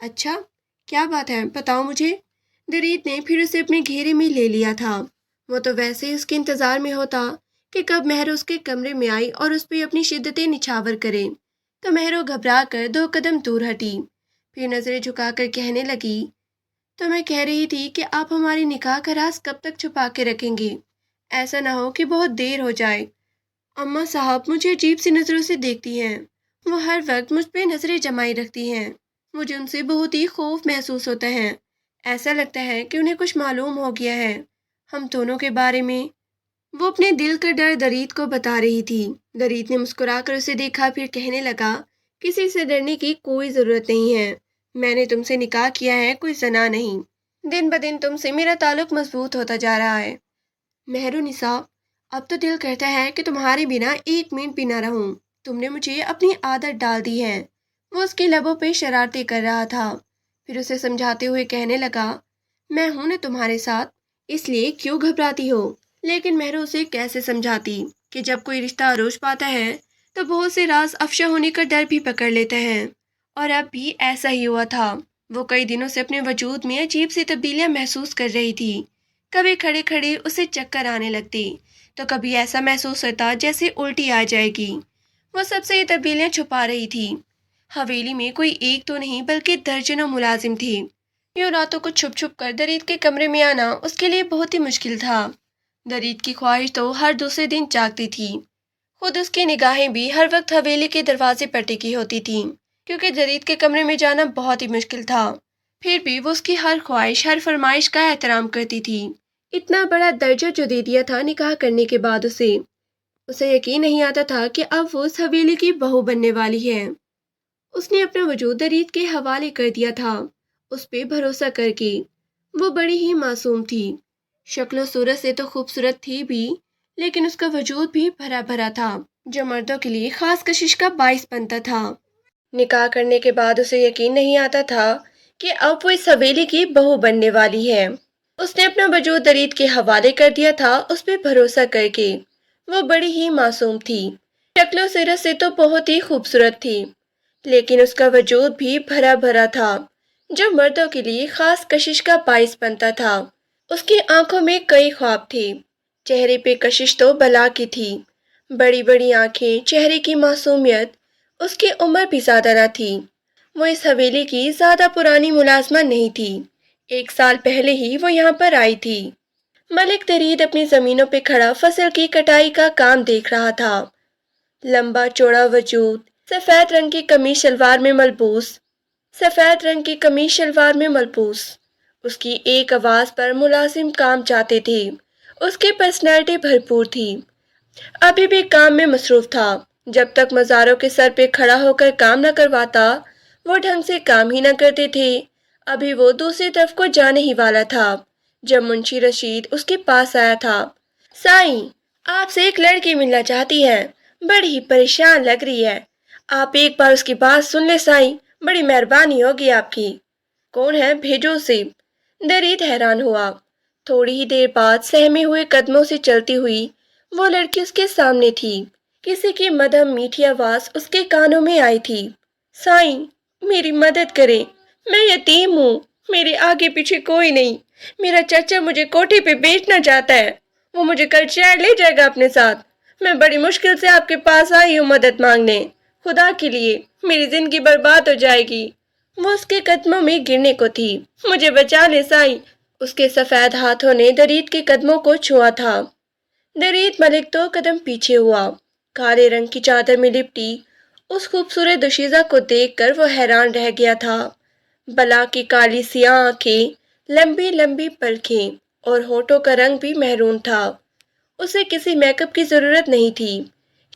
اچھا، کیا بات ہے، بتاؤ مجھے۔ درید نے پھر اسے اپنے گھیرے میں لے لیا تھا۔ وہ تو ویسے ہی اس کے انتظار میں ہوتا کہ کب مہر اس کے کمرے میں آئی اور اس پہ اپنی شدتیں نچھاور کرے، تو مہرو گھبرا کر 2 قدم دور ہٹی، پھر نظریں جھکا کر کہنے لگی، تو میں کہہ رہی تھی کہ آپ ہماری نکاح کا راز کب تک چھپا کے رکھیں گے؟ ایسا نہ ہو کہ بہت دیر ہو جائے۔ اماں صاحب مجھے عجیب سی نظروں سے دیکھتی ہیں، وہ ہر وقت مجھ پہ نظریں جمائی رکھتی ہیں، مجھے ان سے بہت ہی خوف محسوس ہوتا ہے، ایسا لگتا ہے کہ انہیں کچھ معلوم ہو گیا ہے ہم دونوں کے بارے میں۔ وہ اپنے دل کا ڈر درید کو بتا رہی تھی۔ درید نے مسکرا کر اسے دیکھا، پھر کہنے لگا، کسی سے ڈرنے کی کوئی ضرورت نہیں ہے، میں نے تم سے نکاح کیا ہے، کوئی زنا نہیں، دن بدن تم سے میرا تعلق مضبوط ہوتا جا رہا ہے۔ مہرو نساء، اب تو دل کرتا ہے کہ تمہارے بنا 1 منٹ بھی نہ رہوں، تم نے مجھے اپنی عادت ڈال دی ہے۔ وہ اس کے لبوں پہ شرارتیں کر رہا تھا، پھر اسے سمجھاتے ہوئے کہنے لگا، میں ہوں نا تمہارے ساتھ، اس لیے کیوں گھبراتی ہو؟ لیکن مہرو اسے کیسے سمجھاتی کہ جب کوئی رشتہ عروج پاتا ہے تو بہت سے راز افشا ہونے کا ڈر بھی پکڑ لیتا ہے، اور اب بھی ایسا ہی ہوا تھا۔ وہ کئی دنوں سے اپنے وجود میں عجیب سی تبدیلیاں محسوس کر رہی تھی، کبھی کھڑے کھڑے اسے چکر آنے لگتے تو کبھی ایسا محسوس ہوتا جیسے الٹی آ جائے گی۔ وہ سب سے یہ تبدیلیاں چھپا رہی تھی۔ حویلی میں کوئی ایک تو نہیں بلکہ درجنوں ملازم تھی۔ یوں راتوں کو چھپ چھپ کر درید کے کمرے میں آنا اس کے لیے بہت ہی مشکل تھا۔ درید کی خواہش تو ہر دوسرے دن جاگتی تھی، خود اس کی نگاہیں بھی ہر وقت حویلی کے دروازے پر ٹکی ہوتی تھیں، کیونکہ درید کے کمرے میں جانا بہت ہی مشکل تھا۔ پھر بھی وہ اس کی ہر خواہش، ہر فرمائش کا احترام کرتی تھی۔ اتنا بڑا درجہ جو دے دیا تھا نکاح کرنے کے بعد اسے یقین نہیں آتا تھا کہ اب وہ اس حویلی کی بہو بننے والی ہے۔ اس نے اپنا وجود درید کے حوالے کر دیا تھا، اس پہ بھروسہ کر کے۔ وہ بڑی ہی معصوم تھی، شکل و صورت سے تو خوبصورت تھی بھی، لیکن اس کا وجود بھی بھرا بھرا تھا، جو مردوں کے لیے خاص کشش کا باعث بنتا تھا۔ نکاح کرنے کے بعد اسے یقین نہیں آتا تھا کہ اب وہ اس حویلی کی بہو بننے والی ہے۔ اس نے اپنا وجود درید کے حوالے کر دیا تھا، اس پہ بھروسہ کر کے۔ وہ بڑی ہی معصوم تھی، شکل و صورت سے تو بہت ہی خوبصورت تھی، لیکن اس کا وجود بھی بھرا بھرا تھا، جو مردوں کے لیے خاص کشش کا باعث بنتا تھا۔ اس کی آنکھوں میں کئی خواب تھے، چہرے پہ کشش تو بلا کی تھی، بڑی بڑی آنکھیں، چہرے کی معصومیت، اس کی عمر بھی زیادہ نہ تھی۔ وہ اس حویلی کی زیادہ پرانی ملازمہ نہیں تھی، 1 سال پہلے ہی وہ یہاں پر آئی تھی۔ ملک درید اپنی زمینوں پہ کھڑا فصل کی کٹائی کا کام دیکھ رہا تھا۔ لمبا چوڑا وجود، سفید رنگ کی قمیص شلوار میں ملبوس، اس کی ایک آواز پر ملازم کام چاہتے تھے۔ اس کی پرسنالٹی بھرپور تھی، ابھی بھی کام میں مصروف تھا۔ جب تک مزاروں کے سر پہ کھڑا ہو کر کام نہ کرواتا وہ ڈھنگ سے کام ہی نہ کرتے تھے۔ ابھی وہ دوسری طرف کو جانے ہی والا تھا جب منشی رشید اس کے پاس آیا تھا۔ سائیں، آپ سے ایک لڑکی ملنا چاہتی ہے، بڑی ہی پریشان لگ رہی ہے، آپ ایک بار اس کی بات سن لے سائیں، بڑی مہربانی ہوگی آپ کی۔ کون ہے، بھیجو اسے۔ درید حیران ہوا۔ تھوڑی ہی دیر بعد سہمے ہوئے قدموں سے چلتی ہوئی وہ لڑکی اس کے سامنے تھی، کسی کی مدھم میٹھی آواز اس کے کانوں میں آئی تھی، سائیں میری مدد کریں، میں یتیم ہوں، میرے آگے پیچھے کوئی نہیں، میرا چچا مجھے کوٹھی پہ بیچنا چاہتا ہے، وہ مجھے کل شہر لے جائے گا اپنے ساتھ، میں بڑی مشکل سے آپ کے پاس آئی ہوں مدد مانگنے، خدا کے لیے میری زندگی برباد ہو جائے گی۔ وہ اس کے قدموں میں گرنے کو تھی، مجھے بچا لے سائیں۔ اس کے سفید ہاتھوں نے درید کے قدموں کو چھوا تھا۔ درید ملک 2 قدم پیچھے ہوا، کالے رنگ کی چادر میں لپٹی اس خوبصورت دوشیزہ کو دیکھ کر وہ حیران رہ گیا تھا۔ بلا کی کالی سیاہ آنکھیں، لمبی لمبی پلکیں اور ہونٹوں کا رنگ بھی مہرون تھا۔ اسے کسی میک اپ کی ضرورت نہیں تھی،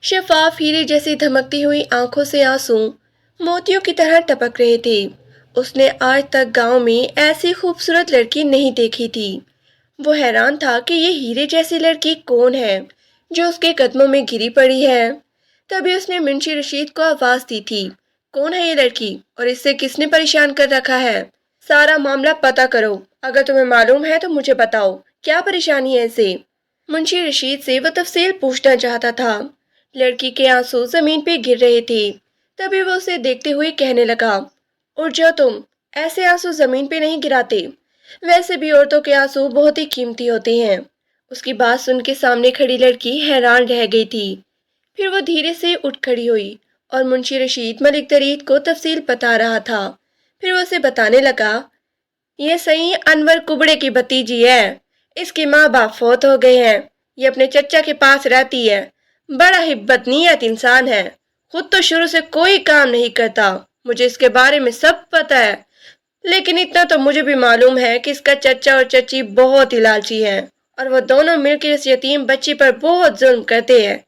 شفاف ہیرے جیسی دھمکتی ہوئی آنکھوں سے آنسو موتیوں کی طرح ٹپک رہے تھے۔ اس نے آج تک گاؤں میں ایسی خوبصورت لڑکی نہیں دیکھی تھی۔ وہ حیران تھا کہ یہ ہیرے جیسی لڑکی کون ہے جو اس کے قدموں میں گری پڑی ہے۔ تبھی اس نے منشی رشید کو آواز دی تھی، کون ہے یہ لڑکی اور اس سے کس نے پریشان کر رکھا ہے؟ سارا معاملہ پتہ کرو، اگر تمہیں معلوم ہے تو مجھے بتاؤ، کیا پریشانی ہے اسے؟ منشی رشید سے وہ تفصیل پوچھنا چاہتا تھا۔ لڑکی کے آنسو زمین پہ گر رہے تھے، تبھی وہ اسے دیکھتے ہوئے کہنے لگا، اٹھ جاؤ تم، ایسے آنسو زمین پہ نہیں گراتے، ویسے بھی عورتوں کے آنسو بہت ہی قیمتی ہوتے ہیں۔ اس کی بات سن کے سامنے کھڑی لڑکی حیران رہ گئی تھی۔ پھر وہ دھیرے سے اٹھ کھڑی ہوئی اور منشی رشید ملک درید کو تفصیل بتا رہا تھا۔ پھر وہ اسے بتانے لگا، یہ صحیح انور کبڑے کی بھتیجی ہے، اس کی ماں باپ فوت ہو گئے ہیں، یہ اپنے چچا کے پاس رہتی ہے، بڑا ہی بدنیت انسان ہے، خود تو شروع سے کوئی کام نہیں کرتا، مجھے اس کے بارے میں سب پتہ ہے، لیکن اتنا تو مجھے بھی معلوم ہے کہ اس کا چچا اور چچی بہت ہی لالچی ہیں اور وہ دونوں مل کے اس یتیم بچی پر بہت ظلم کرتے ہیں۔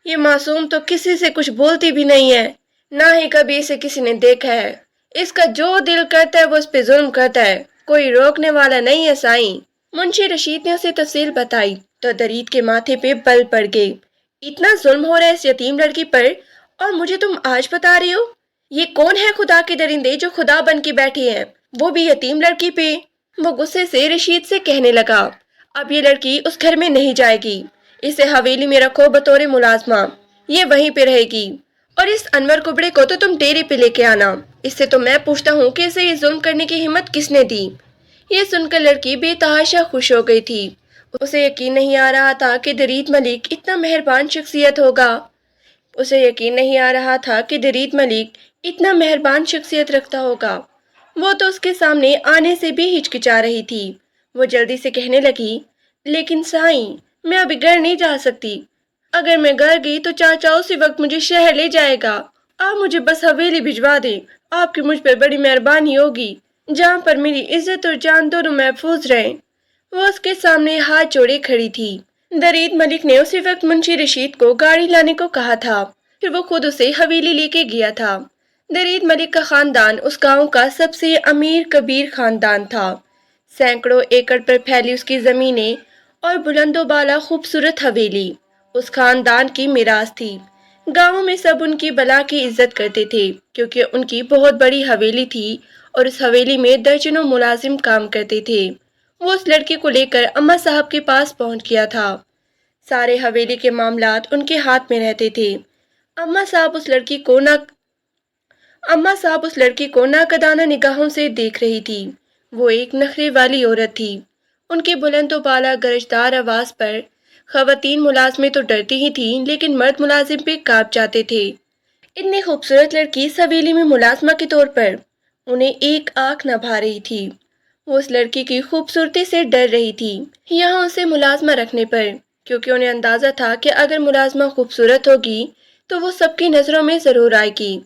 یہ معصوم تو کسی سے کچھ بولتی بھی نہیں ہے، نہ ہی کبھی اسے کسی نے دیکھا ہے، اس کا جو دل کرتا ہے وہ اس پہ ظلم کرتا ہے، کوئی روکنے والا نہیں ہے سائیں۔ منشی رشید نے اسے تفصیل بتائی تو درید کے ماتھے پہ بل پڑ گئے۔ اتنا ظلم ہو رہا ہے اس یتیم لڑکی پر اور مجھے تم آج بتا رہی ہو؟ یہ کون ہے خدا کے درندے جو خدا بن کے بیٹھے ہیں، وہ بھی یتیم لڑکی پہ؟ وہ غصے سے رشید سے کہنے لگا، اب یہ لڑکی اس گھر میں نہیں جائے گی، اسے حویلی میں رکھو بطور ملازمہ، یہ وہیں پہ رہے گی، اور اس انور کبڑے کو تو تم ڈیرے پہ لے کے آنا، اس سے تو میں پوچھتا ہوں کہ اسے یہ ظلم کرنے کی ہمت کس نے دی۔ یہ سن کر لڑکی بے تحاشا خوش ہو گئی تھی، اسے یقین نہیں آ رہا تھا کہ درید ملک اتنا مہربان شخصیت ہوگا، اسے یقین نہیں آ رہا تھا کہ درید ملک اتنا مہربان شخصیت رکھتا ہوگا۔ وہ تو اس کے سامنے آنے سے بھی ہچکچا رہی تھی۔ وہ جلدی سے کہنے لگی، لیکن سائیں میں ابھی گھر نہیں جا سکتی، اگر میں گھر گئی تو چاچا اسی وقت مجھے شہر لے جائے گا، آپ مجھے بس حویلی بھجوا دیں، آپ کی مجھ پر بڑی مہربانی ہوگی، جہاں پر میری عزت اور جان دونوں محفوظ رہیں۔ وہ اس کے سامنے ہاتھ جوڑے کھڑی تھی۔ درید ملک نے اسی وقت منشی رشید کو گاڑی لانے کو کہا تھا، پھر وہ خود اسے حویلی لے کے گیا تھا۔ درید ملک کا خاندان اس گاؤں کا سب سے امیر کبیر خاندان تھا۔ سینکڑوں ایکڑ پر پھیلی اس کی زمینیں اور بلند و بالا خوبصورت حویلی اس خاندان کی میراث تھی۔ گاؤں میں سب ان کی بلا کی عزت کرتے تھے کیونکہ ان کی بہت بڑی حویلی تھی اور اس حویلی میں درجنوں ملازم کام کرتے تھے۔ وہ اس لڑکی کو لے کر اماں صاحب کے پاس پہنچ گیا تھا۔ سارے حویلی کے معاملات ان کے ہاتھ میں رہتے تھے۔ اماں صاحب اس لڑکی کو ناقدانہ نگاہوں سے دیکھ رہی تھی۔ وہ ایک نخرے والی عورت تھی۔ ان کی بلند و بالا گرجدار آواز پر خواتین ملازمیں تو ڈرتی ہی تھیں لیکن مرد ملازم پہ کانپ جاتے تھے۔ اتنی خوبصورت لڑکی اس حویلی میں ملازمہ کے طور پر انہیں ایک آنکھ نہ بھا رہی تھی۔ وہ اس لڑکی کی خوبصورتی سے ڈر رہی تھی یہاں اسے ملازمہ رکھنے پر، کیونکہ انہیں اندازہ تھا کہ اگر ملازمہ خوبصورت ہوگی تو وہ سب کی نظروں میں ضرور آئے گی۔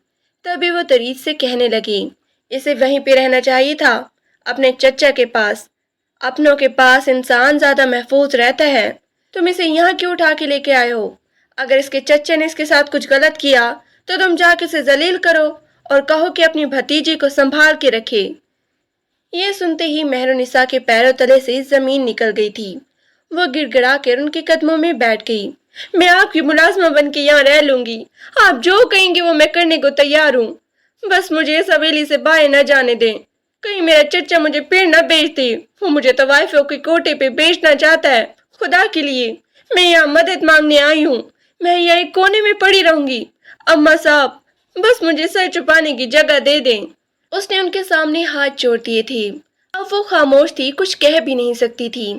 تبھی وہ درید سے کہنے لگی، اسے وہیں پہ رہنا چاہیے تھا، اپنے چچا کے پاس، اپنوں کے پاس انسان زیادہ محفوظ رہتا ہے، تم اسے یہاں کیوں اٹھا کے لے کے آئے ہو؟ اگر اس کے چچے نے اس کے ساتھ کچھ غلط کیا تو تم جا کے اسے ذلیل کرو اور کہو کہ اپنی بھتیجی کو سنبھال کے رکھے۔ یہ سنتے ہی مہرالنساء کے پیروں تلے سے زمین نکل گئی تھی۔ وہ گڑ گڑا کر ان کے قدموں میں بیٹھ گئی۔ میں آپ کی ملازمہ بن کے یہاں رہ لوں گی، آپ جو کہیں گے وہ میں کرنے کو تیار ہوں، بس مجھے اس حویلی سے باہر نہ جانے دیں، کہیں میرا چچا مجھے پھر نہ بیچ دے، وہ مجھے طوائفوں کے کوٹے پہ بیچنا چاہتا ہے، خدا کے لیے میں یہاں مدد مانگنے آئی ہوں، میں یہاں ایک کونے میں پڑی رہوں گی، اماں صاحب بس مجھے سر چھپانے کی جگہ دے دیں۔ اس نے ان کے سامنے ہاتھ جوڑ دیے تھے۔ اب وہ خاموش تھی، کچھ کہہ بھی نہیں سکتی تھی۔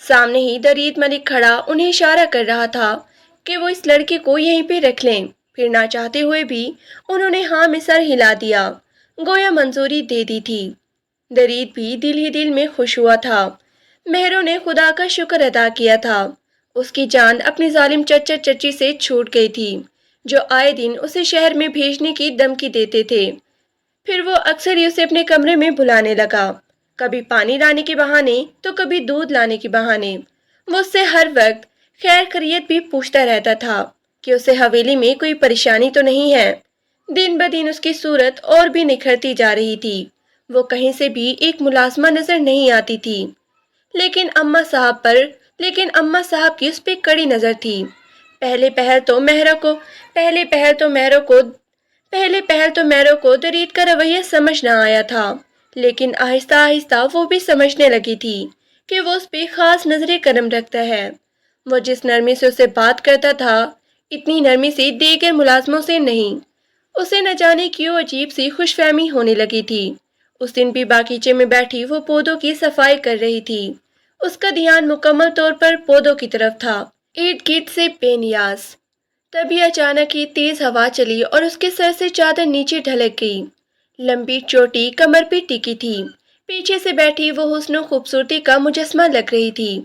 سامنے ہی درید ملک کھڑا انہیں اشارہ کر رہا تھا کہ وہ اس لڑکے کو یہیں پہ رکھ لیں، پھر نہ چاہتے ہوئے بھی انہوں نے ہاں میں سر ہلا دیا، گویا منظوری دے دی تھی۔ درید بھی دل ہی دل میں خوش ہوا تھا۔ مہروں نے خدا کا شکر ادا کیا تھا، اس کی جان اپنی ظالم چچا چچی سے چھوٹ گئی تھی جو آئے دن اسے شہر میں بھیجنے کی دھمکی دیتے تھے۔ پھر وہ اکثر ہی اسے اپنے کمرے میں بلانے لگا، کبھی پانی لانے کے بہانے تو کبھی دودھ لانے کے بہانے۔ وہ اس سے ہر وقت خیر خیریت بھی پوچھتا رہتا تھا کہ اسے حویلی میں کوئی پریشانی تو نہیں ہے۔ دن بدن اس کی صورت اور بھی نکھرتی جا رہی تھی، وہ کہیں سے بھی ایک ملازمہ نظر نہیں آتی تھی، لیکن اماں صاحب کی اس پہ کڑی نظر تھی۔ پہلے پہل تو مہروں کو درید کا رویہ سمجھ نہ آیا تھا، لیکن آہستہ آہستہ وہ بھی سمجھنے لگی تھی کہ وہ اس پہ خاص نظر کرم رکھتا ہے۔ وہ جس نرمی سے اسے بات کرتا تھا اتنی نرمی سے دیگر ملازموں سے نہیں۔ اسے نہ جانے کیوں عجیب سی خوش فہمی ہونے لگی تھی اس دن بھی باغیچے میں بیٹھی وہ پودوں کی صفائی کر رہی تھی۔ اس کا دھیان مکمل طور پر پودوں کی طرف تھا، ارد گرد سے بے نیاز۔ تبھی اچانک ہی تیز ہوا چلی اور اس کے سر سے چادر نیچے ڈھلک گئی۔ لمبی چوٹی کمر پہ ٹکی تھی، پیچھے سے بیٹھی وہ حسن و خوبصورتی کا مجسمہ لگ رہی تھی۔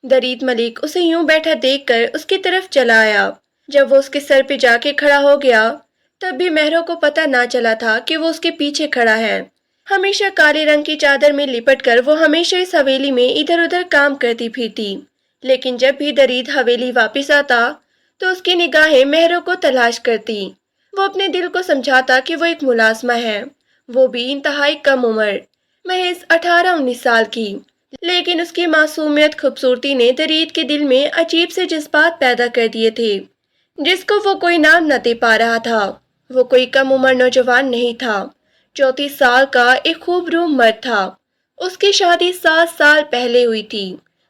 درید ملک اسے یوں بیٹھا دیکھ کر اس کی طرف چلا آیا۔ جب وہ اس کے سر پہ جا کے کھڑا ہو گیا تب بھی مہروں کو پتہ نہ چلا تھا کہ وہ اس کے پیچھے کھڑا ہے۔ ہمیشہ کالے رنگ کی چادر میں لپٹ کر وہ ہمیشہ اس حویلی میں ادھر ادھر کام کرتی پھرتی، لیکن جب بھی درید حویلی واپس آتا تو اس کی نگاہیں مہروں کو تلاش کرتی۔ وہ اپنے دل کو سمجھاتا کہ وہ ایک ملازمہ ہے، وہ بھی انتہائی کم عمر، محض 18-19 سال کی، لیکن اس کی معصومیت خوبصورتی نے درید کے دل میں عجیب سے جذبات پیدا کر دیے تھے جس کو وہ کوئی نام نہ دے پا رہا تھا۔ وہ کوئی کم عمر نوجوان نہیں تھا، 34 سال کا ایک خوب روح مرد تھا۔ اس کی شادی 7 سال پہلے ہوئی تھی۔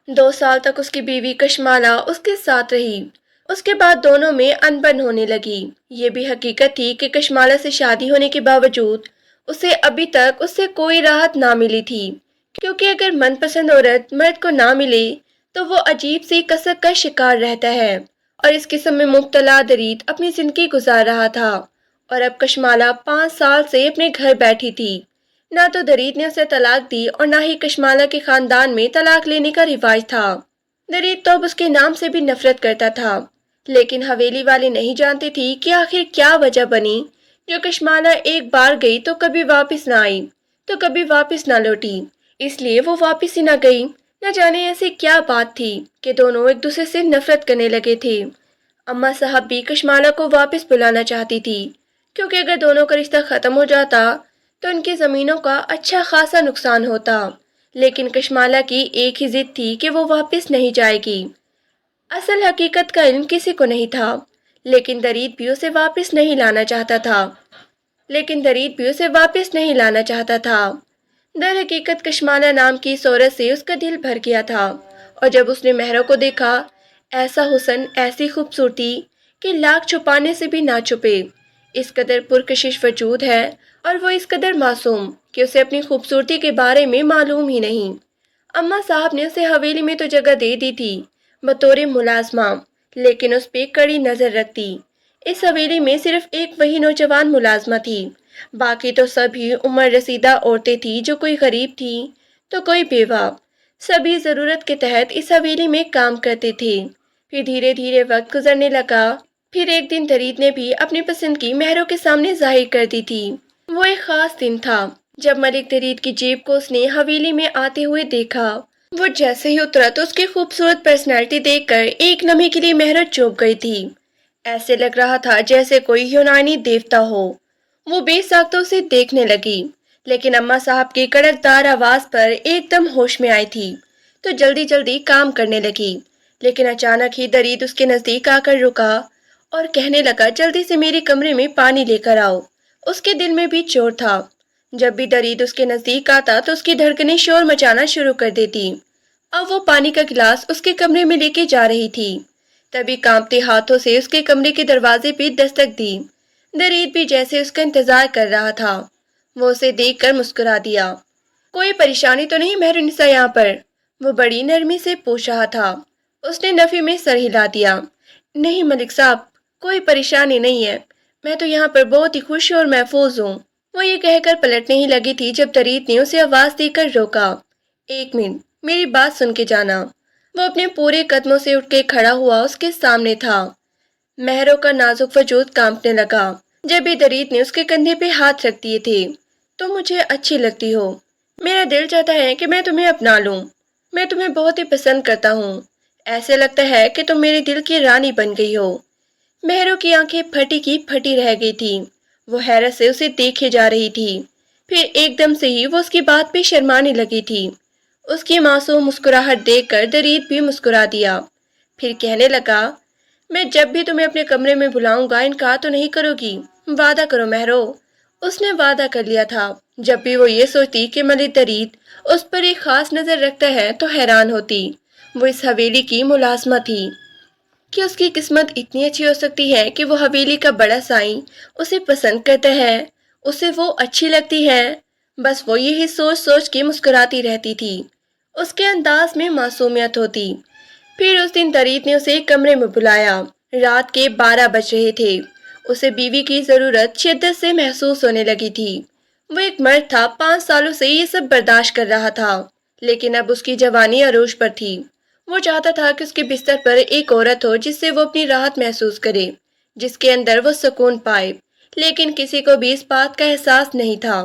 2 سال تک اس کی بیوی کشمالہ اس کے ساتھ رہی، اس کے بعد دونوں میں انبن ہونے لگی۔ یہ بھی حقیقت تھی کہ کشمالہ سے شادی ہونے کے باوجود اسے ابھی تک اس سے کوئی راحت نہ ملی تھی، کیونکہ اگر من پسند عورت مرد کو نہ ملے تو وہ عجیب سی کسک کا شکار رہتا ہے، اور اس قسم میں مبتلا درید اپنی زندگی گزار رہا تھا۔ اور اب کشمالہ 5 سال سے اپنے گھر بیٹھی تھی۔ نہ تو درید نے اسے طلاق دی اور نہ ہی کشمالہ کے خاندان میں طلاق لینے کا رواج تھا۔ درید تو اب اس کے نام سے بھی نفرت کرتا تھا، لیکن حویلی والے نہیں جانتے تھی کہ آخر کیا وجہ بنی جو کشمالہ ایک بار گئی تو کبھی واپس نہ آئی، تو کبھی واپس نہ لوٹی۔ اس لیے وہ واپس ہی نہ گئی۔ نہ جانے ایسی کیا بات تھی کہ دونوں ایک دوسرے سے نفرت کرنے لگے تھے۔ اماں صاحب بھی کشمالہ کو واپس بلانا چاہتی تھی، کیونکہ اگر دونوں کا رشتہ ختم ہو جاتا تو ان کی زمینوں کا اچھا خاصا نقصان ہوتا، لیکن کشمالہ کی ایک ہی ضد تھی کہ وہ واپس نہیں جائے گی۔ اصل حقیقت کا علم کسی کو نہیں تھا، لیکن درید بھی اسے واپس نہیں لانا چاہتا تھا۔ در حقیقت کشمالہ نام کی اس عورت سے اس کا دل بھر گیا تھا، اور جب اس نے مہروں کو دیکھا، ایسا حسن، ایسی خوبصورتی کہ لاکھ چھپانے سے بھی نہ چھپے، اس قدر پرکشش وجود ہے اور وہ اس قدر معصوم کہ اسے اپنی خوبصورتی کے بارے میں معلوم ہی نہیں۔ اماں صاحب نے اسے حویلی میں تو جگہ دے دی تھی بطور ملازمہ، لیکن اس پہ کڑی نظر رکھتی۔ اس حویلی میں صرف ایک وہی نوجوان ملازمہ تھی، باقی تو سبھی عمر رسیدہ عورتیں تھیں، جو کوئی غریب تھی تو کوئی بیوہ۔ سبھی ضرورت کے تحت اس حویلی میں کام کرتے تھے۔ پھر دھیرے دھیرے وقت گزرنے لگا۔ پھر ایک دن درید نے بھی اپنی پسند کی مہروں کے سامنے ظاہر کر دی تھی۔ وہ ایک خاص دن تھا جب ملک درید کی جیب کو اس نے حویلی میں آتے ہوئے دیکھا۔ وہ جیسے ہی اترا تو اس کی خوبصورت پرسنالٹی دیکھ کر ایک لمحے کے لیے مہر چونک گئی تھی۔ ایسے لگ رہا تھا جیسے کوئی یونانی دیوتا ہو۔ وہ بے ساختہ اسے دیکھنے لگی، لیکن اماں صاحب کی کڑکدار آواز پر ایک دم ہوش میں آئی تھی تو جلدی جلدی کام کرنے لگی۔ لیکن اچانک ہی درید اس کے نزدیک آ کر رکا اور کہنے لگا، جلدی سے میرے کمرے میں پانی لے کر آؤ۔ اس کے دل میں بھی چور تھا۔ جب بھی درید اس کے نزدیک آتا تو اس کی دھڑکنیں شور مچانا شروع کر دیتی۔ اب وہ پانی کا گلاس اس کے کمرے میں لے کے جا رہی تھی، تبھی کانپتے ہاتھوں سے اس کے کمرے کے دروازے پہ دستک دی۔ درید بھی جیسے اس کا انتظار کر رہا تھا، وہ اسے دیکھ کر مسکرا دیا۔ کوئی پریشانی تو نہیں مہرنسا یہاں پر؟ وہ بڑی نرمی سے پوچھ رہا تھا۔ اس نے نفی میں سر ہلا دیا۔ نہیں ملک صاحب، کوئی پریشانی نہیں ہے، میں تو یہاں پر بہت ہی خوش اور محفوظ ہوں۔ وہ یہ کہہ کر پلٹنے ہی لگی تھی جب درید نے اسے آواز دے کر روکا۔ ایک منٹ، میری بات سن کے جانا۔ وہ اپنے پورے قدموں سے اٹھ کے کھڑا ہوا اس کے سامنے تھا۔ مہروں کا نازک وجود کانپنے لگا جب بھی درید نے اس کے کندھے پہ ہاتھ رکھ دیے تھے۔ تم مجھے اچھی لگتی ہو، میرا دل چاہتا ہے کہ میں تمہیں اپنا لوں، میں تمہیں بہت ہی پسند کرتا ہوں، ایسے لگتا ہے کہ تم میرے دل کی رانی بن گئی ہو۔ مہروں کی آنکھیں پھٹی کی پھٹی رہ گئی تھی، وہ حیرت سے اسے دیکھے جا رہی تھی۔ پھر ایک دم سے ہی وہ اس کی بات پہ شرمانے لگی تھی۔ اس کی معصوم مسکراہٹ دیکھ کر درید بھی مسکرا دیا، پھر کہنے لگا، میں جب بھی تمہیں اپنے کمرے میں بلاؤں گا انکار تو نہیں کرو گی؟ وعدہ کرو مہرو۔ اس نے وعدہ کر لیا تھا۔ جب بھی وہ یہ سوچتی کہ ملک درید اس پر ایک خاص نظر رکھتا ہے تو حیران ہوتی۔ وہ اس حویلی کی ملازمہ تھی کہ اس کی قسمت اتنی اچھی ہو سکتی ہے کہ وہ حویلی کا بڑا سائیں اسے پسند کرتا ہے، اسے وہ اچھی لگتی ہے۔ بس وہ یہی سوچ سوچ کے مسکراتی رہتی تھی۔ اس کے انداز میں معصومیت ہوتی۔ پھر اس دن درید نے اسے کمرے میں بلایا۔ رات کے 12 بج رہے تھے۔ اسے بیوی کی ضرورت شدت سے محسوس ہونے لگی تھی۔ وہ ایک مرد تھا، 5 سالوں سے یہ سب برداشت کر رہا تھا، لیکن اب اس کی جوانی عروج پر تھی۔ وہ چاہتا تھا کہ اس کے بستر پر ایک عورت ہو جس سے وہ اپنی راحت محسوس کرے، جس کے اندر وہ سکون پائے، لیکن کسی کو بھی اس بات کا احساس نہیں تھا۔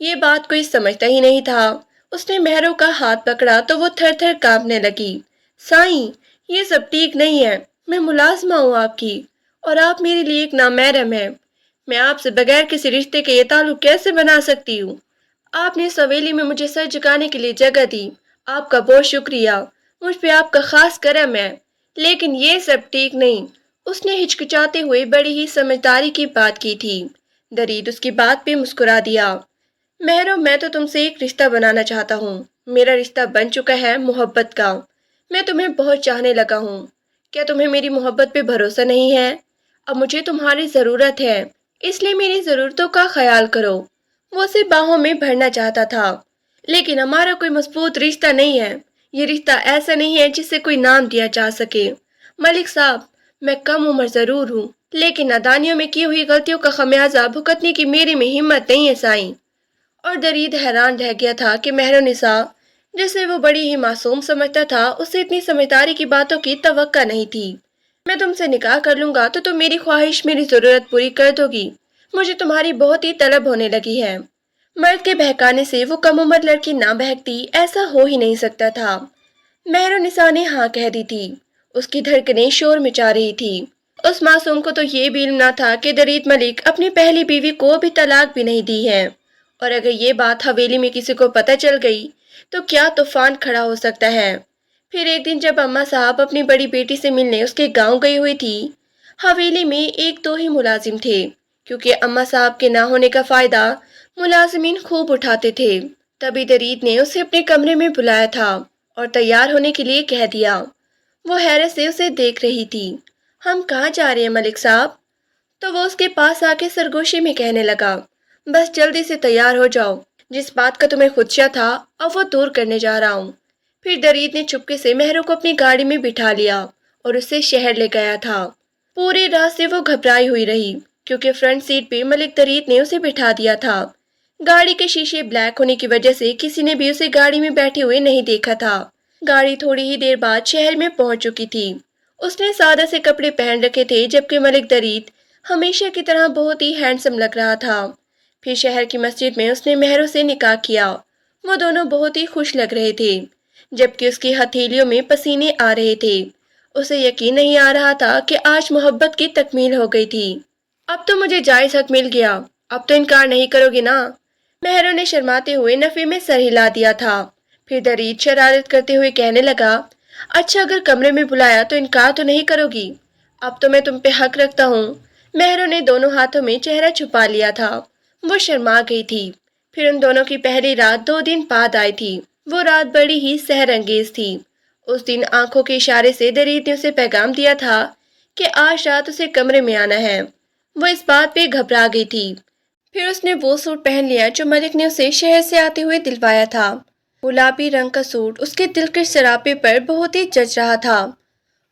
یہ بات کوئی سمجھتا ہی نہیں تھا۔ اس نے مہرو کا ہاتھ پکڑا تو وہ تھر تھر کانپنے لگی۔ سائیں، یہ سب ٹھیک نہیں ہے۔ میں ملازمہ ہوں آپ کی، اور آپ میرے لیے ایک نامحرم ہیں۔ میں آپ سے بغیر کسی رشتے کے یہ تعلق کیسے بنا سکتی ہوں؟ آپ نے اس حویلی میں مجھے سر جھکانے کے لیے جگہ دی، آپ کا بہت شکریہ، مجھ پہ آپ کا خاص کرم ہے، لیکن یہ سب ٹھیک نہیں۔ اس نے ہچکچاتے ہوئے بڑی ہی سمجھداری کی بات کی تھی۔ درید اس کی بات پہ مسکرا دیا۔ مہرو، میں تو تم سے ایک رشتہ بنانا چاہتا ہوں۔ میرا رشتہ بن چکا ہے محبت کا۔ میں تمہیں بہت چاہنے لگا ہوں۔ کیا تمہیں میری محبت پہ بھروسہ نہیں ہے؟ اب مجھے تمہاری ضرورت ہے، اس لیے میری ضرورتوں کا خیال کرو۔ وہ اسے باہوں میں بھرنا چاہتا تھا۔ لیکن ہمارا کوئی مضبوط رشتہ نہیں ہے۔ یہ رشتہ ایسا نہیں ہے جسے کوئی نام دیا جا سکے۔ ملک صاحب، میں کم عمر ضرور ہوں، لیکن نادانیوں میں کی ہوئی غلطیوں کا خمیازہ بھگتنے کی میرے میں ہمت نہیں ہے سائیں۔ اور درید حیران رہ گیا تھا کہ مہرالنساء، جسے وہ بڑی ہی معصوم سمجھتا تھا، اسے اتنی سمجھداری کی باتوں کی توقع نہیں تھی۔ میں تم سے نکاح کر لوں گا تو تم میری خواہش، میری ضرورت پوری کر دو گی۔ مجھے تمہاری بہت ہی طلب ہونے لگی ہے۔ مرد کے بہکانے سے وہ کم عمر لڑکی نہ بہکتی، ایسا ہو ہی نہیں سکتا تھا۔ مہرالنساء نے ہاں کہہ دی تھی۔ اس کی دھڑکنیں شور مچا رہی تھی۔ اس معصوم کو تو یہ بھی علم نہ تھا کہ درید ملک اپنی پہلی بیوی کو بھی طلاق بھی نہیں دی ہے، اور اگر یہ بات حویلی میں کسی کو پتہ چل گئی تو کیا طوفان کھڑا ہو سکتا ہے۔ پھر ایک دن جب اماں صاحب اپنی بڑی بیٹی سے ملنے اس کے گاؤں گئی ہوئی تھی، حویلی میں 1-2 ہی ملازم تھے، کیونکہ اماں صاحب کے نہ ہونے کا فائدہ ملازمین خوب اٹھاتے تھے۔ تبھی درید نے اسے اپنے کمرے میں بلایا تھا اور تیار ہونے کے لیے کہہ دیا۔ وہ حیرت سے اسے دیکھ رہی تھی۔ ہم کہاں جا رہے ہیں ملک صاحب؟ تو وہ اس کے پاس آ کے سرگوشی میں کہنے لگا، بس جلدی سے تیار ہو جاؤ، جس بات کا تمہیں خدشہ تھا اب وہ دور کرنے جا رہا ہوں۔ پھر درید نے چپکے سے مہرو کو اپنی گاڑی میں بٹھا لیا اور اسے شہر لے گیا تھا۔ پوری رات سے وہ گھبرائی ہوئی رہی، کیونکہ فرنٹ سیٹ پہ ملک درید نے اسے بٹھا دیا تھا۔ گاڑی کے شیشے بلیک ہونے کی وجہ سے کسی نے بھی اسے گاڑی میں بیٹھے ہوئے نہیں دیکھا تھا۔ گاڑی تھوڑی ہی دیر بعد شہر میں پہنچ چکی تھی۔ اس نے سادہ سے کپڑے پہن رکھے تھے، جبکہ ملک درید ہمیشہ کی طرح بہت ہی ہینڈسم لگ رہا تھا۔ پھر شہر کی مسجد میں اس نے مہرو سے نکاح کیا۔ وہ دونوں بہت ہی خوش لگ رہے تھے، جبکہ اس کی ہتھیلیوں میں پسینے آ رہے تھے۔ اسے یقین نہیں آ رہا تھا کہ آج محبت کی تکمیل ہو گئی تھی۔ اب تو مجھے جائز حق مل گیا، اب تو انکار نہیں کرو گی نا؟ مہرو نے شرماتے ہوئے نفی میں سر ہلا دیا تھا۔ پھر درید شرارت کرتے ہوئے کہنے لگا، اچھا اگر کمرے میں بلایا تو انکار تو نہیں کرو گی؟ اب تو میں تم پہ حق رکھتا ہوں۔ مہرو نے دونوں ہاتھوں میں چہرہ چھپا لیا تھا۔ وہ شرما گئی تھی۔ پھر ان دونوں کی پہلی رات 2 دن بعد آئی تھی۔ وہ رات بڑی ہی سحر انگیز تھی۔ اس دن آنکھوں کے اشارے سے درید نے اسے پیغام دیا تھا کہ آج رات اسے کمرے میں آنا ہے۔ وہ اس بات پہ گھبرا گئی تھی۔ پھر اس نے وہ سوٹ پہن لیا جو ملک نے اسے شہر سے آتے ہوئے دلوایا تھا۔ گلابی رنگ کا سوٹ اس کے دلکش سراپے پر بہت ہی جچ رہا تھا۔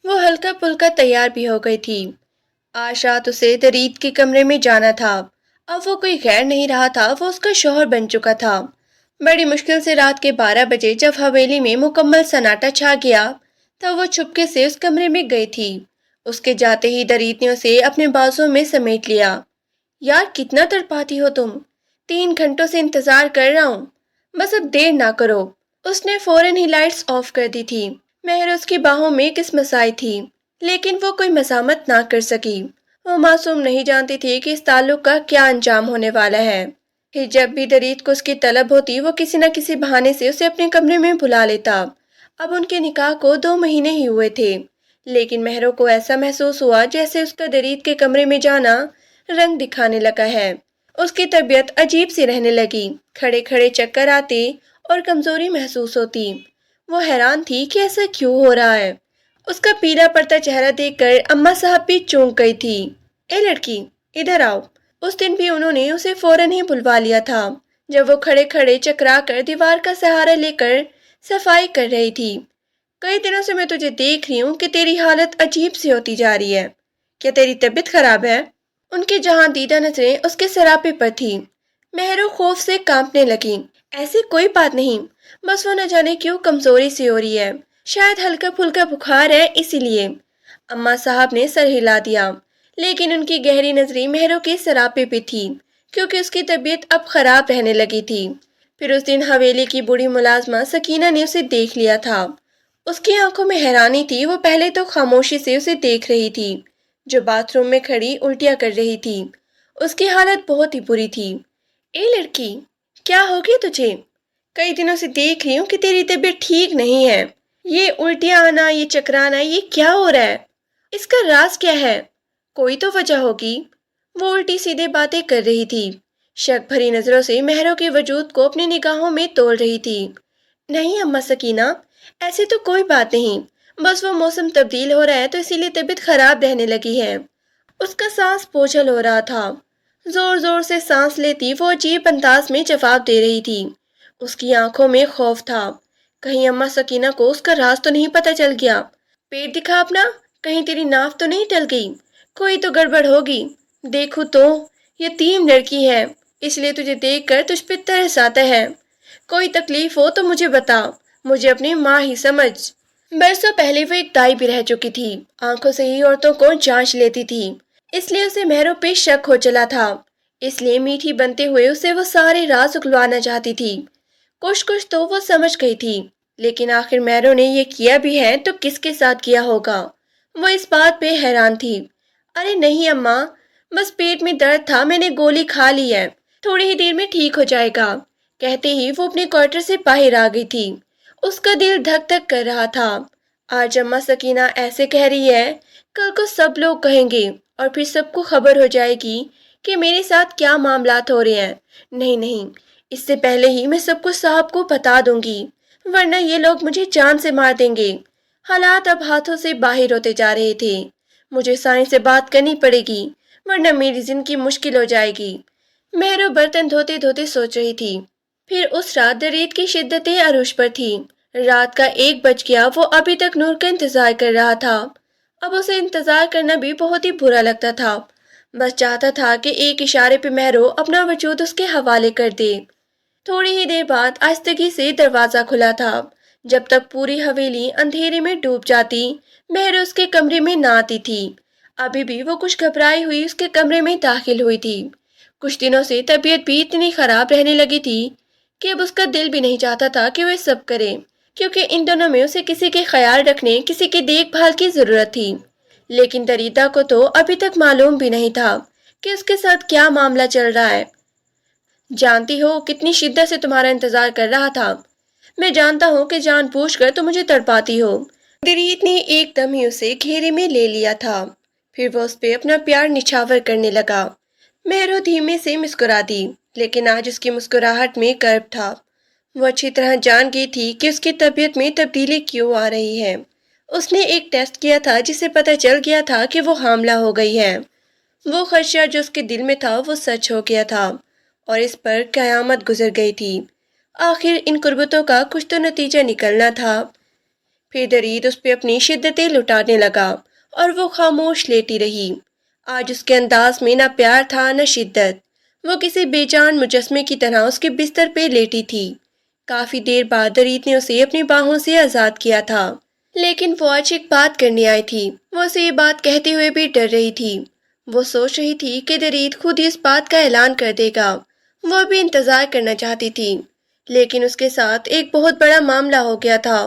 وہ ہلکا پھلکا تیار بھی ہو گئی تھی۔ آج رات اسے درید کے کمرے میں جانا تھا۔ اب وہ کوئی غیر نہیں رہا تھا، وہ اس کا شوہر بن چکا تھا۔ بڑی مشکل سے رات کے 12 بجے جب حویلی میں مکمل سناٹا چھا گیا تب وہ چھپکے سے اس کمرے میں گئی تھی۔ اس کے جاتے ہی درید نے اسے اپنے بازوں میں سمیٹ لیا۔ یار کتنا تڑپاتی ہو تم، 3 گھنٹوں سے انتظار کر رہا ہوں، بس اب دیر نہ کرو۔ اس نے فوراً ہی لائٹس آف کر دی تھی۔ مہر اس کی باہوں میں قسمسائی تھی، لیکن وہ کوئی مزاحمت نہ کر سکی۔ وہ معصوم نہیں جانتی تھی کہ اس تعلق کا کیا انجام ہونے والا ہے۔ پھر جب بھی درید کو اس کی طلب ہوتی وہ کسی نہ کسی بہانے سے اسے اپنے کمرے میں بلا لیتا۔ اب ان کے نکاح کو 2 مہینے ہی ہوئے تھے، لیکن مہرو کو ایسا محسوس ہوا جیسے اس کا درید کے کمرے میں جانا رنگ دکھانے لگا ہے۔ اس کی طبیعت عجیب سی رہنے لگی، کھڑے کھڑے چکر آتے اور کمزوری محسوس ہوتی۔ وہ حیران تھی کہ ایسا کیوں ہو رہا ہے۔ اس کا پیلا پڑتا چہرہ دیکھ کر اماں صاحب بھی چونک گئی تھی۔ اے لڑکی ادھر آؤ۔ اس دن بھی انہوں نے اسے فوراً ہی بلوا لیا تھا۔ جب وہ کھڑے کھڑے چکرا کر دیوار کا سہارا لے کر صفائی کر رہی تھی۔ کئی دنوں سے میں تجھے دیکھ رہی ہوں کہ تیری حالت عجیب سی ہوتی جا رہی ہے۔ کیا تیری طبیعت خراب ہے؟ ان کی جہاں دیدہ نظریں اس کے سراپے پر تھیں، مہرو خوف سے کانپنے لگی۔ ایسی کوئی بات نہیں، بس وہ نہ جانے کیوں کمزوری سی ہو رہی ہے، شاید ہلکا پھلکا بخار ہے اسی لیے۔ اماں صاحب نے سر ہلا دیا، لیکن ان کی گہری نظریں مہرو کے سراپے پہ تھی، کیونکہ اس کی طبیعت اب خراب رہنے لگی تھی۔ پھر اس دن حویلی کی بوڑھی ملازمہ سکینہ نے اسے دیکھ لیا تھا۔ اس کی آنکھوں میں حیرانی تھی۔ وہ پہلے تو خاموشی سے اسے دیکھ رہی تھی، جو باتھ روم میں کھڑی الٹیاں کر رہی تھی۔ اس کی حالت بہت ہی بری تھی۔ اے لڑکی، کیا ہو گیا تجھے؟ کئی دنوں سے دیکھ رہی ہوں کہ تیری طبیعت ٹھیک نہیں ہے۔ یہ الٹیاں آنا، یہ چکرانا، یہ کیا ہو رہا ہے؟ اس کا راز کیا ہے؟ کوئی تو وجہ ہوگی۔ وہ الٹی سیدھے باتیں کر رہی تھی، شک بھری نظروں سے مہرو کے وجود کو اپنی نگاہوں میں تول رہی تھی۔ نہیں اماں سکینہ، ایسی تو کوئی بات نہیں، بس وہ موسم تبدیل ہو رہا ہے تو اسی لیے طبیعت خراب رہنے لگی ہے۔ اس کا سانس بوجھل ہو رہا تھا، زور زور سے سانس لیتی وہ عجیب انداز میں جواب دے رہی تھی۔ اس کی آنکھوں میں خوف تھا، کہیں اماں سکینہ کو اس کا راز تو نہیں پتہ چل گیا۔ پیٹ دکھا اپنا، کہیں تیری ناف تو نہیں ٹل گئی، کوئی تو گڑبڑ ہوگی۔ دیکھو تو یتیم لڑکی ہے، اس لیے تجھے دیکھ کر تجھ پہ ترس آتا ہے۔ کوئی تکلیف ہو تو مجھے بتا، مجھے اپنی ماں ہی سمجھ۔ برسوں پہلے وہ ایک دائی بھی رہ چکی تھی، آنکھوں سے ہی عورتوں کو جانچ لیتی تھی، اس لیے اسے مہرو پہ شک ہو چلا تھا، اس لیے میٹھی بنتے ہوئے اسے وہ سارے راز اگلوانا چاہتی تھی۔ کچھ تو وہ سمجھ گئی تھی، لیکن آخر مہرو نے یہ کیا بھی ہے تو کس کے ساتھ کیا ہوگا، وہ اس بات پہ حیران تھی۔ ارے نہیں اماں، بس پیٹ میں درد تھا، میں نے گولی کھا لی ہے، تھوڑی ہی دیر میں ٹھیک ہو جائے گا۔ کہتے ہی وہ اپنے کوارٹر سے باہر آ گئی تھی۔ اس کا دل دھک دھک کر رہا تھا۔ آج اماں سکینہ ایسے کہہ رہی ہے، کل کو سب لوگ کہیں گے اور پھر سب کو خبر ہو جائے گی کہ میرے ساتھ کیا معاملات ہو رہے ہیں۔ نہیں نہیں، اس سے پہلے ہی میں سب کچھ صاحب کو بتا دوں گی، ورنہ یہ لوگ مجھے جان سے مار دیں گے۔ حالات اب ہاتھوں سے باہر ہوتے جا رہے تھے، مجھے سائیں سے بات کرنی پڑے گی، ورنہ میری زندگی مشکل ہو جائے گی۔ مہرو برتن دھوتے دھوتے سوچ رہی تھی۔ پھر اس رات درید کی شدتیں عروج پر تھی۔ رات کا 1 بج گیا، وہ ابھی تک نور کا انتظار کر رہا تھا۔ اب اسے انتظار کرنا بھی بہت ہی برا لگتا تھا، بس چاہتا تھا کہ ایک اشارے پہ مہرو اپنا وجود اس کے حوالے کر دے۔ تھوڑی ہی دیر بعد آہستگی سے دروازہ کھلا تھا۔ جب تک پوری حویلی اندھیرے میں ڈوب جاتی، مہرو اس کے کمرے میں نہ آتی تھی۔ ابھی بھی وہ کچھ گھبرائی ہوئی اس کے کمرے میں داخل ہوئی تھی۔ کچھ دنوں سے طبیعت بھی اتنی خراب رہنے لگی تھی کہ اب اس کا دل بھی نہیں چاہتا تھا کہ وہ سب کرے، کیونکہ ان دنوں میں اسے کسی کے خیال رکھنے، کسی کی دیکھ بھال کی ضرورت تھی۔ لیکن دریدہ کو تو ابھی تک معلوم بھی نہیں تھا کہ اس کے ساتھ کیا معاملہ چل رہا ہے۔ جانتی ہو کتنی شدت سے تمہارا انتظار کر رہا تھا، میں جانتا ہوں کہ جان بوجھ کر تم مجھے تڑپاتی ہو۔ درید نے ایک دم ہی اسے گھیرے میں لے لیا تھا، پھر وہ اس پہ اپنا پیار نچھاور کرنے لگا۔ مہرو دھیمے سے مسکرا دی، لیکن آج اس کی مسکراہٹ میں کرب تھا۔ وہ اچھی طرح جان گئی تھی کہ اس کی طبیعت میں تبدیلی کیوں آ رہی ہے۔ اس نے ایک ٹیسٹ کیا تھا جس سے پتہ چل گیا تھا کہ وہ حاملہ ہو گئی ہے۔ وہ خدشہ جو اس کے دل میں تھا وہ سچ ہو گیا تھا، اور اس پر قیامت گزر گئی تھی۔ آخر ان قربتوں کا کچھ تو نتیجہ نکلنا تھا۔ پھر درید اس پہ اپنی شدتیں لٹانے لگا اور وہ خاموش لیٹی رہی۔ آج اس کے انداز میں نہ پیار تھا نہ شدت، وہ کسی بے جان مجسمے کی طرح اس کے بستر پہ لیٹی تھی۔ کافی دیر بعد درید نے اسے اپنی باہوں سے آزاد کیا تھا، لیکن وہ آج ایک بات کرنے آئی تھی۔ وہ اسے یہ بات کہتے ہوئے بھی ڈر رہی تھی۔ وہ سوچ رہی تھی کہ درید خود ہی اس بات کا اعلان کر دے گا۔ وہ بھی انتظار کرنا چاہتی تھی، لیکن اس کے ساتھ ایک بہت بڑا معاملہ ہو گیا تھا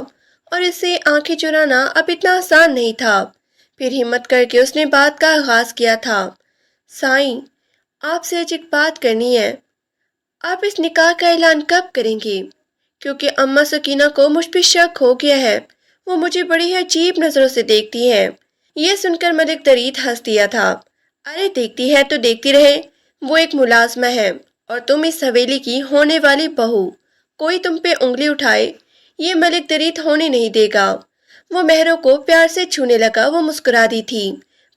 اور اس سے آنکھیں چرانا اب اتنا آسان نہیں تھا۔ پھر ہمت کر کے اس نے بات کا آغاز کیا تھا۔ سائیں، آپ سے آج ایک بات کرنی ہے۔ آپ اس نکاح کا اعلان کب کریں گے؟ کیونکہ اماں سکینہ کو مجھ پہ شک ہو گیا ہے، وہ مجھے بڑی عجیب نظروں سے دیکھتی ہے۔ یہ سن کر ملک درید ہنس دیا تھا۔ ارے دیکھتی ہے تو دیکھتی رہے، وہ ایک ملازمہ ہے اور تم اس حویلی کی ہونے والی بہو، کوئی تم پہ انگلی اٹھائے یہ ملک درید ہونے نہیں دے گا۔ وہ مہرو کو پیار سے چھونے لگا۔ وہ مسکرا دی تھی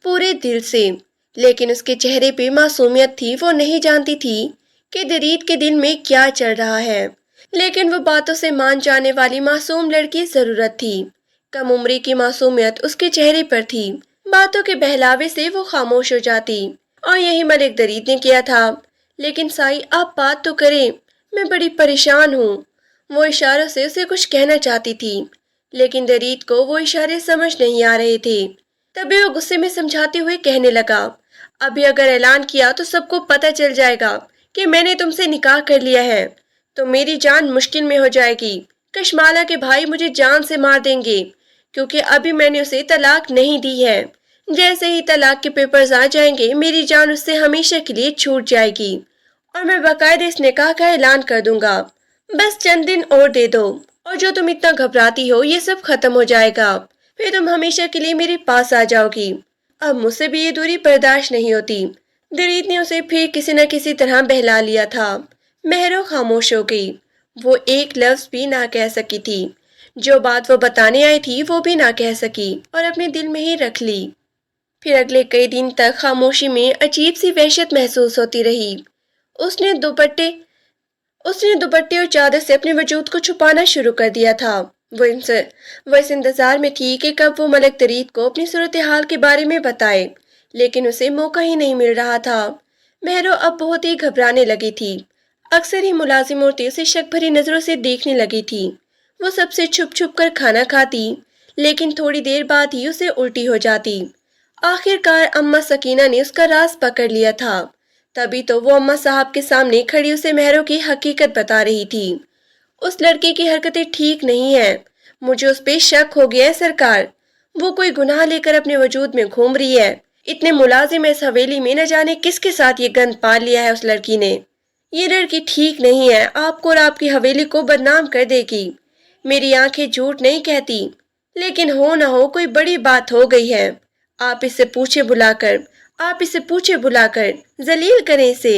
پورے دل سے، لیکن اس کے چہرے پہ معصومیت تھی۔ وہ نہیں جانتی تھی کہ درید کے دل میں کیا چل رہا ہے، لیکن وہ باتوں سے مان جانے والی معصوم لڑکی ضرورت تھی۔ کم عمری کی معصومیت اس کے چہرے پر تھی، باتوں کے بہلاوے سے وہ خاموش ہو جاتی، اور یہی ملک درید نے کیا تھا۔ لیکن سائی آپ بات تو کریں، میں بڑی پریشان ہوں۔ وہ اشاروں سے اسے کچھ کہنا چاہتی تھی، لیکن درید کو وہ اشارے سمجھ نہیں آ رہے تھے۔ تبھی وہ غصے میں سمجھاتے ہوئے کہنے لگا، ابھی اگر اعلان کیا تو سب کو پتہ چل جائے گا کہ میں نے تم سے نکاح کر لیا ہے تو میری جان مشکل میں ہو جائے گی۔ کشمالا کے بھائی مجھے جان سے مار دیں گے، کیونکہ ابھی میں نے اسے طلاق نہیں دی ہے۔ جیسے ہی طلاق کے پیپرز آ جائیں گے میری جان اس سے ہمیشہ کے لیے چھوٹ جائے گی، اور میں باقاعدہ اس نکاح کا اعلان کر دوں گا۔ بس چند دن اور دے دو، اور جو تم اتنا گھبراتی ہو یہ سب ختم ہو جائے گا، پھر تم ہمیشہ کے لیے میرے پاس آ جاؤ گی۔ اب مجھ سے بھی یہ دوری برداشت نہیں ہوتی۔ درید نے اسے پھر کسی نہ کسی طرح بہلا لیا تھا۔ مہرو خاموش ہو گئی، وہ ایک لفظ بھی نہ کہہ سکی تھی۔ جو بات وہ بتانے آئی تھی وہ بھی نہ کہہ سکی اور اپنے دل میں ہی رکھ لی۔ پھر اگلے کئی دن تک خاموشی میں عجیب سی وحشت محسوس ہوتی رہی۔ اس نے دوپٹے اور چادر سے اپنے وجود کو چھپانا شروع کر دیا تھا۔ وہ اس انتظار میں تھی کہ کب وہ ملک درید کو اپنی صورتحال کے بارے میں بتائے، لیکن اسے موقع ہی نہیں مل رہا تھا۔ مہرو اب بہت ہی گھبرانے لگی تھی۔ اکثر ہی ملازم عورتیں اسے شک بھری نظروں سے دیکھنے لگی تھی۔ وہ سب سے چھپ چھپ کر کھانا کھاتی، لیکن تھوڑی دیر بعد ہی اسے الٹی ہو جاتی۔ آخر کار اماں سکینہ نے اس کا راز پکڑ لیا تھا۔ تبھی تو وہ اماں صاحب کے سامنے کھڑی اسے مہرو کی حقیقت بتا رہی تھی۔ اس لڑکی کی حرکتیں ٹھیک نہیں ہیں، مجھے اس پہ شک ہو گیا ہے سرکار۔ وہ کوئی گناہ لے کر اپنے وجود میں گھوم رہی ہے۔ اتنے ملازم اس حویلی میں نہ جانے کس کے ساتھ یہ گند پال لیا ہے اس لڑکی نے۔ یہ لڑکی ٹھیک نہیں ہے، آپ کو اور آپ کی حویلی کو بدنام کر دے گی۔ میری آنکھیں جھوٹ نہیں کہتی، لیکن ہو نہ ہو کوئی بڑی بات ہو گئی ہے۔ آپ اسے پوچھے بلا کر ذلیل کریں اسے،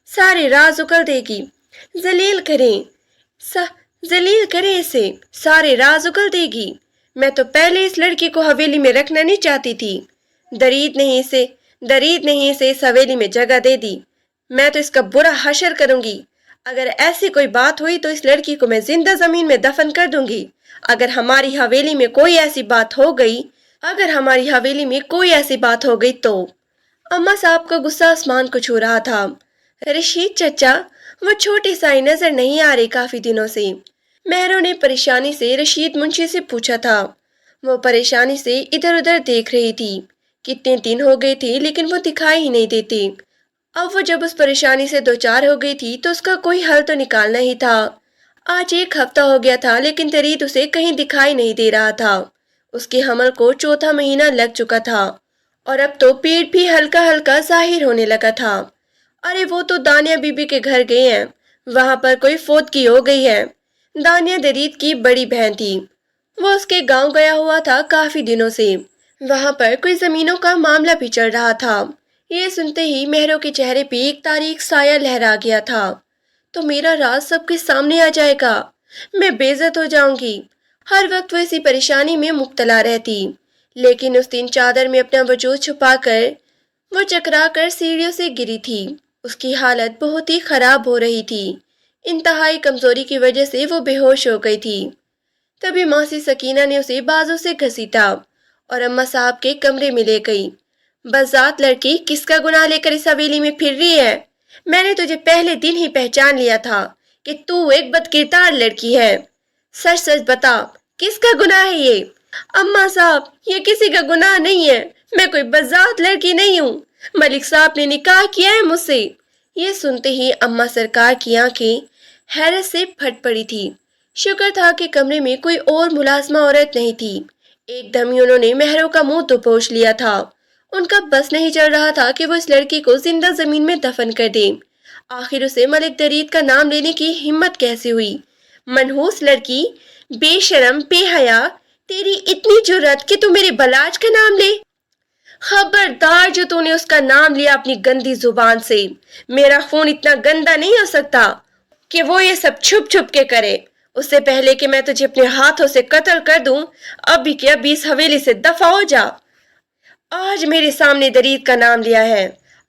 سارے راز اگل دے گی۔ ذلیل کریں اسے، سارے راز اگل دے گی۔ میں تو پہلے اس لڑکی کو حویلی میں رکھنا نہیں چاہتی تھی۔ درید نے اسے اس حویلی میں جگہ دے دی۔ میں تو اس کا برا حشر کروں گی۔ اگر ایسی کوئی بات ہوئی تو اس لڑکی کو میں زندہ زمین میں دفن کر دوں گی۔ اگر ہماری حویلی میں کوئی ایسی بات ہو گئی تو اماں صاحب کا غصہ آسمان کو چھو رہا تھا۔ رشید چچا، وہ چھوٹی سائی نظر نہیں آ رہی کافی دنوں سے، مہرو نے پریشانی سے رشید منشی سے پوچھا تھا۔ وہ پریشانی سے ادھر ادھر دیکھ رہی تھی۔ کتنے دن ہو گئے تھے لیکن وہ دکھائی ہی نہیں دیتے۔ اب وہ جب اس پریشانی سے دوچار ہو گئی تھی تو اس کا کوئی حل تو نکالنا ہی تھا۔ آج ایک ہفتہ ہو گیا تھا لیکن درید اسے کہیں دکھائی نہیں دے رہا تھا۔ اس کے حمل کو چوتھا مہینہ لگ چکا تھا اور اب تو پیٹ بھی ہلکا ہلکا ظاہر ہونے لگا تھا۔ ارے وہ تو دانیہ بی بی کے گھر گئے ہیں، وہاں پر کوئی فوتگی ہو گئی ہے۔ دانیہ درید کی بڑی بہن تھی۔ وہ اس کے گاؤں گیا ہوا تھا کافی دنوں سے، وہاں پر کوئی زمینوں کا معاملہ بھی چل رہا تھا۔ یہ سنتے ہی مہرو کے چہرے پہ ایک تاریک سایہ لہرا گیا تھا۔ تو میرا راز سب کے سامنے آ جائے گا، میں بے عزت ہو جاؤں گی۔ ہر وقت وہ اسی پریشانی میں مبتلا رہتی، لیکن اس دن چادر میں اپنا وجود چھپا کر وہ چکرا کر سیڑھیوں سے گری تھی۔ اس کی حالت بہت ہی خراب ہو رہی تھی۔ انتہائی کمزوری کی وجہ سے وہ بے ہوش ہو گئی تھی۔ تبھی ماسی سکینہ نے اسے بازو سے گھسیٹا اور اماں صاحب کے کمرے میں لے گئی۔ بذات لڑکی، کس کا گناہ لے کر اس حویلی میں پھر رہی ہے؟ میں نے تجھے پہلے دن ہی پہچان لیا تھا کہ تو ایک بدکردار لڑکی ہے۔ سچ سچ بتا، کس کا گناہ ہے یہ؟ اماں صاحب، یہ کسی کا گناہ نہیں ہے، میں کوئی بذات لڑکی نہیں ہوں، ملک صاحب نے نکاح کیا ہے مجھ سے۔ یہ سنتے ہی اماں سرکار کی آنکھیں حیرت سے پھٹ پڑی تھی۔ شکر تھا کہ کمرے میں کوئی اور ملازمہ عورت نہیں تھی۔ ایک دم ہی انہوں نے مہرو کا منہ دبوچ لیا تھا۔ ان کا بس نہیں چل رہا تھا کہ وہ اس لڑکی کو زندہ زمین میں دفن کر دیں۔ آخر اسے ملک درید کا نام لینے کی ہمت کیسے ہوئی؟ منحوس لڑکی، بے شرم، بے حیا، تیری اتنی جرأت کہ تو میرے بلاج کا نام لے؟ خبردار جو تو نے اس کا نام لیا اپنی گندی زبان سے۔ میرا خون اتنا گندا نہیں ہو سکتا کہ وہ یہ سب چھپ چھپ کے کرے۔ اس سے پہلے کہ میں تجھے اپنے ہاتھوں سے قتل کر دوں، ابھی کے ابھی اس حویلی سے دفع ہو جا۔ آج میرے سامنے درید کا نام لیا ہے،